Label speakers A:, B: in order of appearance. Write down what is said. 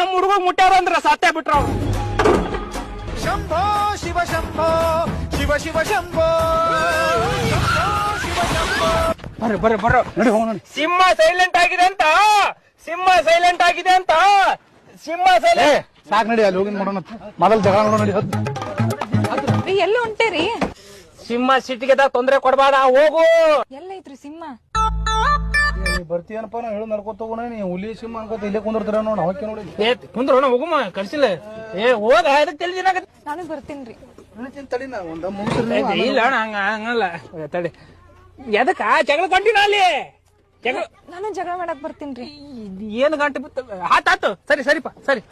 A: ನಮ್ಮ ಹುಡುಗ ಮುಟ್ಟಾರ ಅಂದ್ರ ಸತ್ತೇ ಬಿಟ್ರ ಅವ್ರು.
B: ಶಂಭೋ ಶಿವ ಶಂಭೋ ಶಿವ ಶಿವ ಶಂಭೋ ಶಿವ ಶಂಭೋ.
A: ಬರ್ರಿ
C: ನಡಿ ಹೋಗೋಣ ನೋಡಿ.
A: ಸಿಂಹ ಸೈಲೆಂಟ್ ಆಗಿದೆ ಅಂತ ಸಿಂಹ ಸೈಲೆಂಟ್.
C: ಸಾಕ್ ನಡಿ ಅಲ್ಲಿ ಹೋಗಿ ನೋಡೋಣ ಮೊದಲು ಜಗಳ ನೋಡೋಣ ನಡಿ ಹೊತ್ತು.
D: ಎಲ್ಲ ಹೊಂಟೇರಿ?
A: ಸಿಂಹ ಸಿಟ್ಟಿಗೆ ತೊಂದ್ರೆ ಕೊಡ್ಬೇಡ ಹೋಗು.
D: ಎಲ್ಲ ಐತ್ರಿ ಸಿಂಹ?
C: ಬರ್ತೀಯನಪ್ಪ ನಾ ಹೇಳಿ ನಡ್ಕೋತ ಹೋಗೋಣ. ನೀ ಹುಲಿ ಸಿಂಹ ಅನ್ಕೋತ ಇಲ್ಲೇ ಕುಂದಿರ್ತೀರ ನೋಡ ಅವಕ್ಕೆ ನೋಡಿ.
A: ಕುಂದ್ರ ಹೋಗಮ್ಮ ಕಳ್ಸಿಲ್ಲ. ಹೋಗ ಅದಕ್ಕೆ ತಿಳಿದಿನ
D: ನಾನು ಬರ್ತೀನ್ರಿ.
C: ತಡಿ ನಾ ಒಂದ ಮುಗಿಸ್ರಿ.
A: ಇಲ್ಲ ಅಣ್ಣ ಹಂಗಲ್ಲ ತಡಿ. ಎದಕ್ಕ ಜಗಳ ಕೊಂಡಿನ ಅಲ್ಲಿ
D: ನಾನು ಜಗಳ ಮಾಡಕ್ ಬರ್ತೀನ್ರಿ.
A: ಏನು ಗಂಟೆ ಬಿತ್ತ ಆತಾತು. ಸರಿಪ್ಪ ಸರಿ.